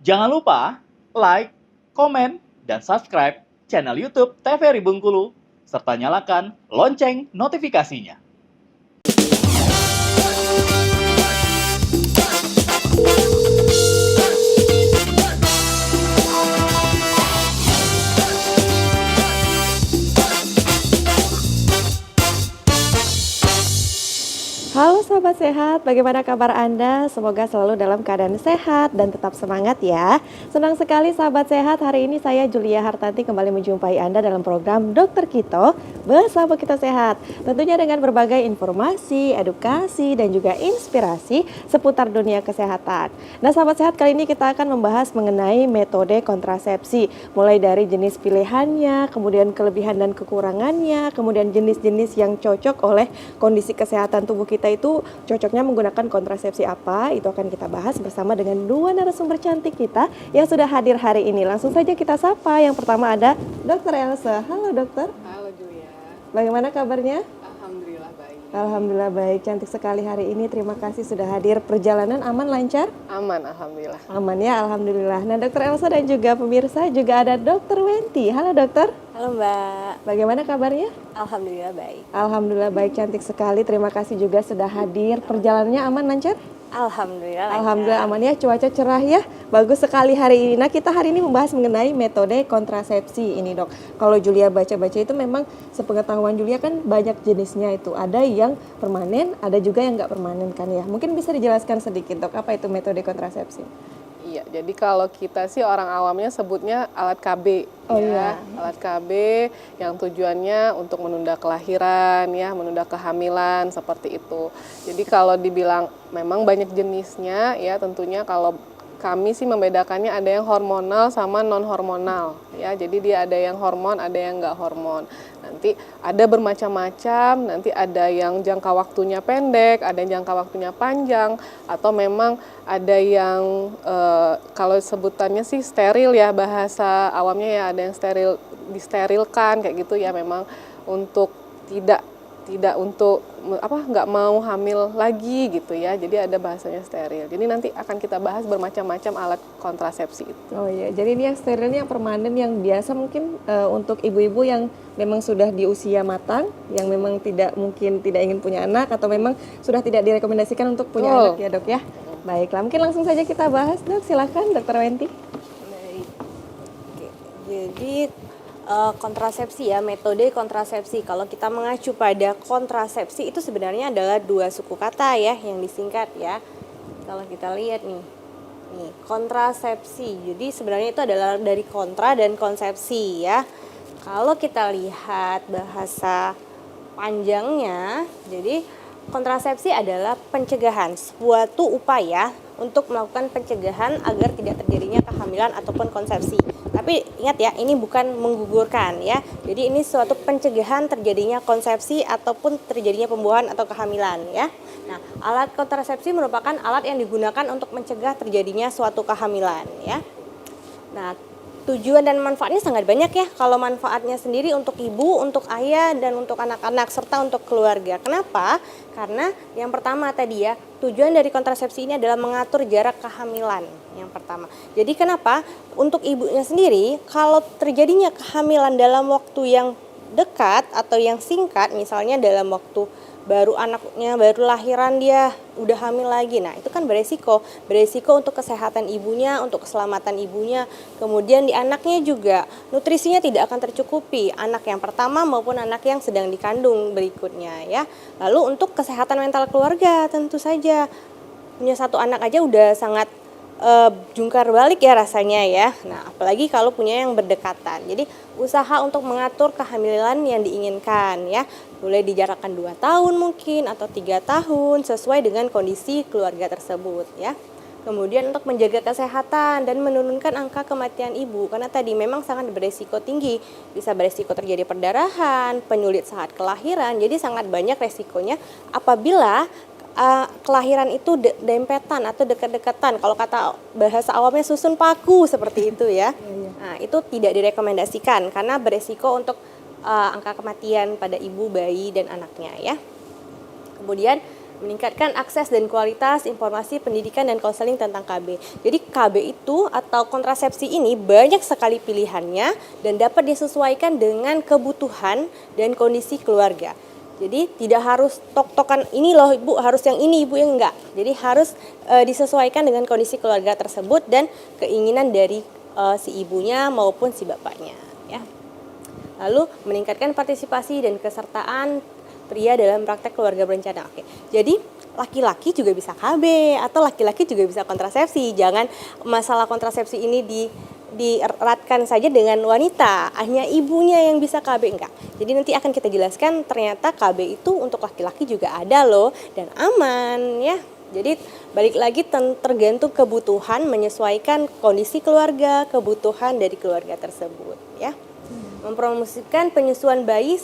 Jangan lupa like, komen, dan subscribe channel YouTube TVRI Bengkulu, serta nyalakan lonceng notifikasinya. Halo sahabat sehat, bagaimana kabar Anda? Semoga selalu dalam keadaan sehat dan tetap semangat ya. Senang sekali sahabat sehat, hari ini saya Julia Hartanti kembali menjumpai Anda dalam program Dokter Kito bersama Kita Sehat. Tentunya dengan berbagai informasi, edukasi, dan juga inspirasi seputar dunia kesehatan. Nah sahabat sehat, kali ini kita akan membahas mengenai metode kontrasepsi. Mulai dari jenis pilihannya, kemudian kelebihan dan kekurangannya, kemudian jenis-jenis yang cocok oleh kondisi kesehatan tubuh kita itu cocoknya menggunakan kontrasepsi apa, itu akan kita bahas bersama dengan dua narasumber cantik kita yang sudah hadir hari ini. Langsung saja kita sapa. Yang pertama ada Dr. Elsa. Halo dokter. Halo Julia. Bagaimana kabarnya? Alhamdulillah baik. Alhamdulillah baik, cantik sekali hari ini. Terima kasih sudah hadir. Perjalanan aman, lancar? Aman, alhamdulillah. Aman ya, alhamdulillah. Nah Dr. Elsa dan juga pemirsa juga ada Dr. Wenti. Halo dokter. Halo Mbak, Bagaimana kabarnya? Alhamdulillah baik. Alhamdulillah baik, cantik sekali. Terima kasih juga sudah hadir. Perjalanannya aman, lancar? Alhamdulillah lancar. Alhamdulillah aman ya, cuaca cerah ya. Bagus sekali hari ini. Nah kita hari ini membahas mengenai metode kontrasepsi ini dok. Kalau Julia baca-baca itu memang sepengetahuan Julia kan banyak jenisnya itu. Ada yang permanen, ada juga yang nggak permanen kan ya. Mungkin bisa dijelaskan sedikit dok, apa itu metode kontrasepsi? Iya, jadi kalau kita sih orang awamnya sebutnya alat KB. Oh, ya. iya. Alat KB yang tujuannya untuk menunda kelahiran, ya, menunda kehamilan seperti itu. Jadi kalau dibilang memang banyak jenisnya, ya tentunya kalau kami sih membedakannya ada yang hormonal sama non hormonal, ya. Jadi dia ada yang hormon, ada yang nggak hormon. Nanti ada bermacam-macam, nanti ada yang jangka waktunya pendek, ada yang jangka waktunya panjang, atau memang ada yang kalau sebutannya sih steril ya, bahasa awamnya ya, ada yang steril, disterilkan kayak gitu ya, memang untuk tidak untuk nggak mau hamil lagi gitu ya, jadi ada bahasanya steril. Jadi nanti akan kita bahas bermacam-macam alat kontrasepsi itu. Oh iya, jadi ini yang steril ini yang permanen yang biasa mungkin untuk ibu-ibu yang memang sudah di usia matang, yang memang tidak ingin punya anak atau memang sudah tidak direkomendasikan untuk punya anak ya dok ya. Baiklah, mungkin langsung saja kita bahas dok, silakan Dokter Wenti. Baik. Oke. Jadi kontrasepsi ya, metode kontrasepsi. Kalau kita mengacu pada kontrasepsi itu sebenarnya adalah dua suku kata ya yang disingkat ya. Kalau kita lihat nih kontrasepsi. Jadi sebenarnya itu adalah dari kontra dan konsepsi ya. Kalau kita lihat bahasa panjangnya, jadi kontrasepsi adalah pencegahan, suatu upaya untuk melakukan pencegahan agar tidak terjadinya kehamilan ataupun konsepsi. Tapi ingat ya, ini bukan menggugurkan ya. Jadi ini suatu pencegahan terjadinya konsepsi ataupun terjadinya pembuahan atau kehamilan ya. Nah, alat kontrasepsi merupakan alat yang digunakan untuk mencegah terjadinya suatu kehamilan ya. Nah, tujuan dan manfaatnya sangat banyak ya. Kalau manfaatnya sendiri untuk ibu, untuk ayah, dan untuk anak-anak serta untuk keluarga. Kenapa? Karena yang pertama tadi ya, tujuan dari kontrasepsi ini adalah mengatur jarak kehamilan yang pertama. Jadi kenapa? Untuk ibunya sendiri, kalau terjadinya kehamilan dalam waktu yang dekat atau yang singkat, misalnya dalam waktu anaknya baru lahiran dia udah hamil lagi, nah itu kan beresiko untuk kesehatan ibunya, untuk keselamatan ibunya. Kemudian di anaknya juga nutrisinya tidak akan tercukupi, anak yang pertama maupun anak yang sedang dikandung berikutnya ya. Lalu untuk kesehatan mental keluarga tentu saja, punya satu anak aja udah sangat jungkar balik ya rasanya ya. Nah apalagi kalau punya yang berdekatan. Jadi usaha untuk mengatur kehamilan yang diinginkan ya, boleh dijarakkan 2 tahun mungkin atau 3 tahun sesuai dengan kondisi keluarga tersebut ya. Kemudian untuk menjaga kesehatan dan menurunkan angka kematian ibu, karena tadi memang sangat beresiko tinggi, bisa beresiko terjadi perdarahan, penyulit saat kelahiran. Jadi sangat banyak resikonya apabila kelahiran itu dempetan atau dekat-dekatan. Kalau kata bahasa awamnya susun paku seperti itu ya. Nah, itu tidak direkomendasikan karena beresiko untuk angka kematian pada ibu, bayi dan anaknya ya. Kemudian meningkatkan akses dan kualitas informasi pendidikan dan konseling tentang KB. Jadi KB itu atau kontrasepsi ini banyak sekali pilihannya dan dapat disesuaikan dengan kebutuhan dan kondisi keluarga. Jadi tidak harus tok-tokan ini loh ibu harus yang ini, ibu yang enggak. Jadi harus disesuaikan dengan kondisi keluarga tersebut dan keinginan dari si ibunya maupun si bapaknya ya. Lalu meningkatkan partisipasi dan kesertaan pria dalam praktek keluarga berencana. Oke. Jadi laki-laki juga bisa KB atau laki-laki juga bisa kontrasepsi. Jangan masalah kontrasepsi ini dieratkan saja dengan wanita, hanya ibunya yang bisa KB, enggak. Jadi nanti akan kita jelaskan ternyata KB itu untuk laki-laki juga ada loh dan aman ya. Jadi balik lagi tergantung kebutuhan, menyesuaikan kondisi keluarga, kebutuhan dari keluarga tersebut ya. Mempromosikan penyusuan bayi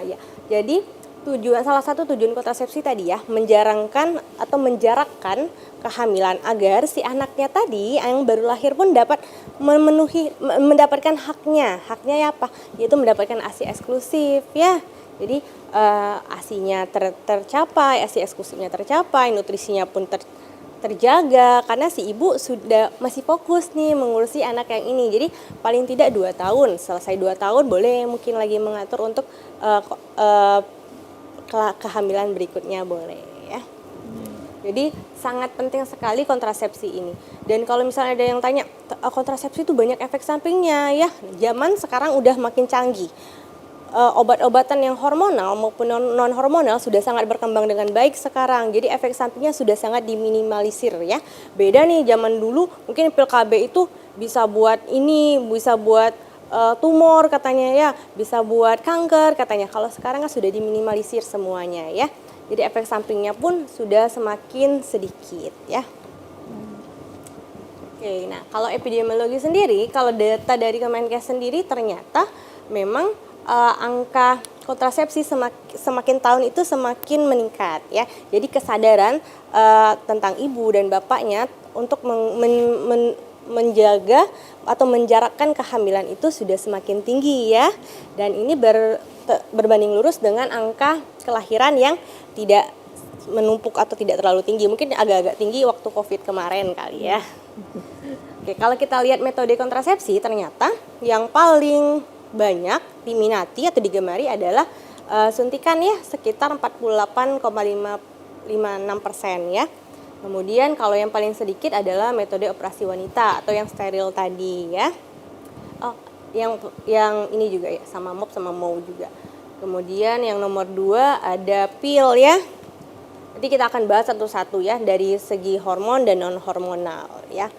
ya. Jadi salah satu tujuan kontrasepsi tadi ya, menjarakkan kehamilan agar si anaknya tadi yang baru lahir pun dapat mendapatkan haknya. Haknya ya apa? Yaitu mendapatkan ASI eksklusif ya. Jadi ASI-nya tercapai, ASI eksklusifnya tercapai, nutrisinya pun terjaga karena si ibu sudah masih fokus nih mengurusi anak yang ini. Jadi paling tidak 2 tahun, selesai 2 tahun boleh mungkin lagi mengatur untuk kehamilan berikutnya boleh ya. Jadi sangat penting sekali kontrasepsi ini. Dan kalau misalnya ada yang tanya, kontrasepsi itu banyak efek sampingnya ya. Zaman sekarang udah makin canggih. Obat-obatan yang hormonal maupun non hormonal sudah sangat berkembang dengan baik sekarang. Jadi efek sampingnya sudah sangat diminimalisir ya. Beda nih zaman dulu mungkin pil KB itu bisa buat ini, bisa buat tumor katanya ya, bisa buat kanker katanya. Kalau sekarang kan sudah diminimalisir semuanya ya. Jadi efek sampingnya pun sudah semakin sedikit ya. Oke, nah kalau epidemiologi sendiri, kalau data dari Kemenkes sendiri ternyata memang angka kontrasepsi semakin tahun itu semakin meningkat ya. Jadi kesadaran tentang ibu dan bapaknya untuk menjaga atau menjarakkan kehamilan itu sudah semakin tinggi ya. Dan ini berbanding lurus dengan angka kelahiran yang tidak menumpuk atau tidak terlalu tinggi. Mungkin agak-agak tinggi waktu COVID kemarin kali ya. Oke, kalau kita lihat metode kontrasepsi ternyata yang paling banyak diminati atau digemari adalah suntikan ya, sekitar 48,56% ya. Kemudian kalau yang paling sedikit adalah metode operasi wanita atau yang steril tadi ya. Oh, yang ini juga ya, sama MOP sama MOU juga. Kemudian yang nomor 2 ada pil ya. Nanti kita akan bahas satu-satu ya dari segi hormon dan non hormonal ya.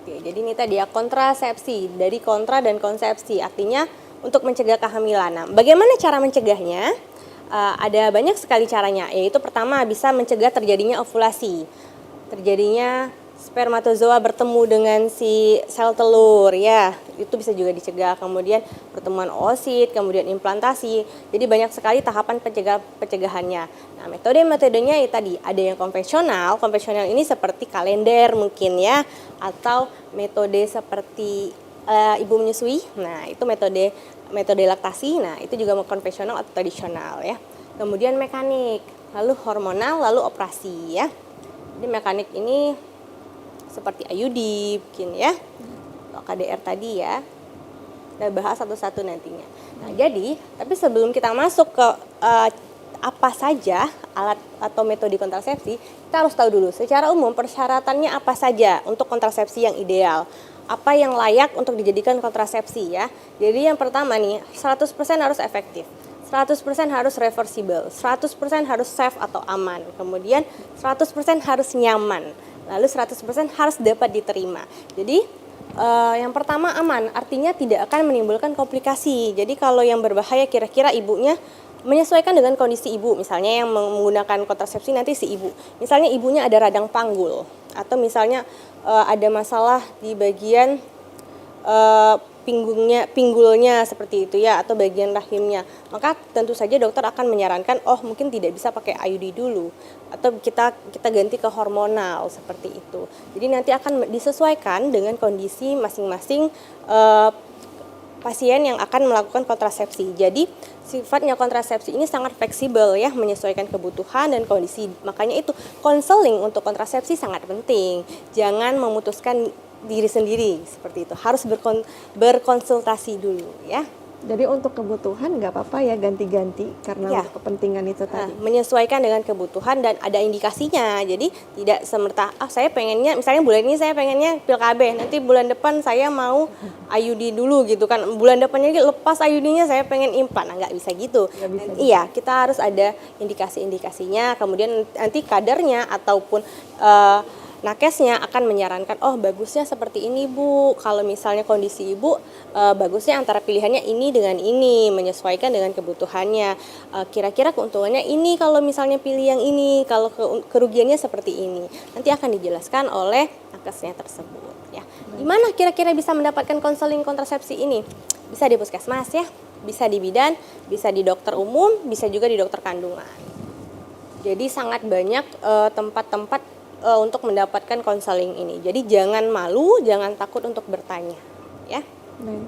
Oke, jadi ini tadi ya kontrasepsi, dari kontra dan konsepsi, artinya untuk mencegah kehamilan. Nah, bagaimana cara mencegahnya? Ada banyak sekali caranya, yaitu pertama bisa mencegah terjadinya ovulasi, terjadinya spermatozoa bertemu dengan si sel telur ya, itu bisa juga dicegah. Kemudian pertemuan oosit, kemudian implantasi. Jadi banyak sekali tahapan pencegahannya. Nah, metodenya ya tadi ada yang konvensional. Konvensional ini seperti kalender mungkin ya, atau metode seperti ibu menyusui. Nah, itu metode laktasi. Nah, itu juga konvensional atau tradisional ya. Kemudian mekanik, lalu hormonal, lalu operasi ya. Jadi mekanik ini seperti IUD mungkin ya, atau KDR tadi ya. Kita bahas satu-satu nantinya. Nah, jadi tapi sebelum kita masuk ke apa saja alat atau metode kontrasepsi, kita harus tahu dulu secara umum persyaratannya apa saja untuk kontrasepsi yang ideal. Apa yang layak untuk dijadikan kontrasepsi ya. Jadi yang pertama nih, 100% harus efektif. 100% harus reversible, 100% harus safe atau aman. Kemudian 100% harus nyaman. Lalu 100% harus dapat diterima. Jadi yang pertama aman, artinya tidak akan menimbulkan komplikasi. Jadi kalau yang berbahaya kira-kira ibunya menyesuaikan dengan kondisi ibu. Misalnya yang menggunakan kontrasepsi nanti si ibu. Misalnya ibunya ada radang panggul. Atau misalnya ada masalah di bagian pinggulnya seperti itu ya, atau bagian rahimnya, maka tentu saja dokter akan menyarankan mungkin tidak bisa pakai IUD dulu, atau kita ganti ke hormonal seperti itu. Jadi nanti akan disesuaikan dengan kondisi masing-masing pasien yang akan melakukan kontrasepsi. Jadi sifatnya kontrasepsi ini sangat fleksibel ya, menyesuaikan kebutuhan dan kondisi. Makanya itu konseling untuk kontrasepsi sangat penting. Jangan memutuskan diri sendiri seperti itu. Harus berkonsultasi dulu ya. Jadi untuk kebutuhan nggak apa-apa ya ganti-ganti karena Ya. untuk kepentingan itu tadi. Menyesuaikan dengan kebutuhan dan ada indikasinya. Jadi tidak semerta saya pengennya misalnya bulan ini saya pengennya pil KB, nanti bulan depan saya mau IUD dulu gitu kan. Bulan depannya lepas IUD-nya saya pengen implan. Nggak bisa gitu. Nggak bisa gitu. Iya, kita harus ada indikasi-indikasinya. Kemudian nanti kadernya ataupun nakesnya akan menyarankan, oh bagusnya seperti ini Bu, kalau misalnya kondisi Ibu bagusnya antara pilihannya ini dengan ini, menyesuaikan dengan kebutuhannya. Kira-kira keuntungannya ini kalau misalnya pilih yang ini, kalau kerugiannya seperti ini. Nanti akan dijelaskan oleh nakesnya tersebut ya. Di mana kira-kira bisa mendapatkan konseling kontrasepsi ini? Bisa di puskesmas ya, bisa di bidan, bisa di dokter umum, bisa juga di dokter kandungan. Jadi sangat banyak tempat-tempat untuk mendapatkan konseling ini. Jadi jangan malu, jangan takut untuk bertanya, ya. Baik.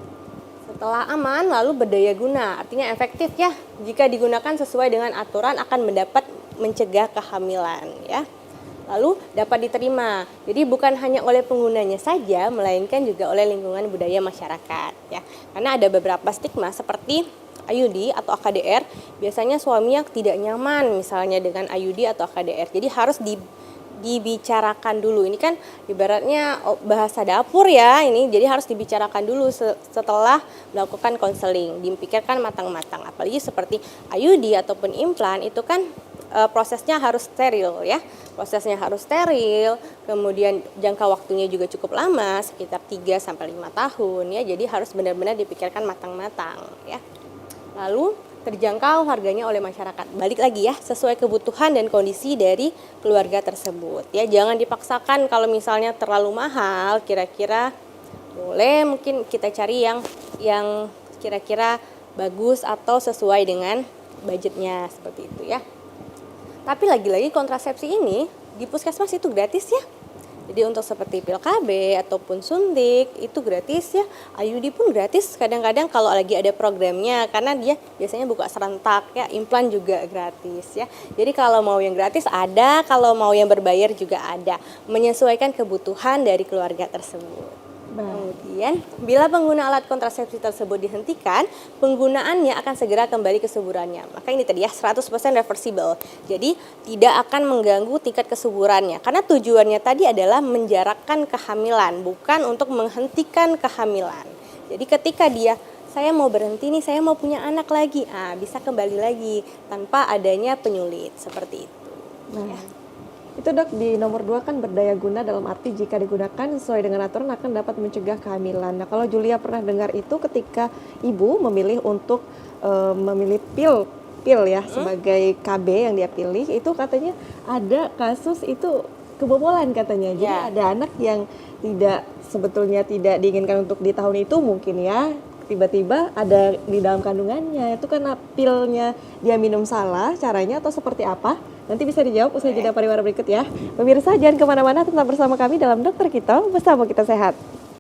Setelah aman, lalu berdaya guna, artinya efektif ya. Jika digunakan sesuai dengan aturan akan mencegah kehamilan, ya. Lalu dapat diterima. Jadi bukan hanya oleh penggunanya saja, melainkan juga oleh lingkungan budaya masyarakat, ya. Karena ada beberapa stigma seperti IUD atau AKDR, biasanya suaminya tidak nyaman misalnya dengan IUD atau AKDR. Jadi harus dibicarakan dulu. Ini kan ibaratnya bahasa dapur ya ini, jadi harus dibicarakan dulu setelah melakukan konseling, dipikirkan matang-matang. Apalagi seperti IUD ataupun implan itu kan prosesnya harus steril ya. Prosesnya harus steril, kemudian jangka waktunya juga cukup lama, sekitar 3 sampai 5 tahun ya. Jadi harus benar-benar dipikirkan matang-matang ya. Lalu terjangkau harganya oleh masyarakat. Balik lagi ya, sesuai kebutuhan dan kondisi dari keluarga tersebut. Ya, jangan dipaksakan kalau misalnya terlalu mahal, kira-kira boleh mungkin kita cari yang kira-kira bagus atau sesuai dengan budgetnya seperti itu ya. Tapi lagi-lagi kontrasepsi ini di puskesmas itu gratis ya. Jadi untuk seperti pil KB ataupun suntik itu gratis ya. IUD pun gratis kadang-kadang kalau lagi ada programnya karena dia biasanya buka serentak ya. Implan juga gratis ya. Jadi kalau mau yang gratis ada, kalau mau yang berbayar juga ada. Menyesuaikan kebutuhan dari keluarga tersebut. Kemudian, bila pengguna alat kontrasepsi tersebut dihentikan, penggunaannya akan segera kembali ke suburannya. Maka ini tadi ya 100% reversible. Jadi tidak akan mengganggu tingkat kesuburannya. Karena tujuannya tadi adalah menjarakkan kehamilan, bukan untuk menghentikan kehamilan. Jadi ketika saya mau berhenti nih, saya mau punya anak lagi, bisa kembali lagi tanpa adanya penyulit seperti itu. Nah, itu Dok, di nomor 2 kan berdaya guna dalam arti jika digunakan sesuai dengan aturan akan dapat mencegah kehamilan. Nah, kalau Julia pernah dengar itu ketika ibu memilih untuk memilih pil ya sebagai KB yang dia pilih, itu katanya ada kasus itu kebobolan katanya. Jadi ada anak yang sebetulnya tidak diinginkan untuk di tahun itu mungkin ya, tiba-tiba ada di dalam kandungannya. Itu karena pilnya dia minum salah caranya atau seperti apa? Nanti bisa dijawab usai jeda pariwara berikut ya. Pemirsa jangan kemana-mana, tetap bersama kami dalam Dokter Kita Bersama Kita Sehat.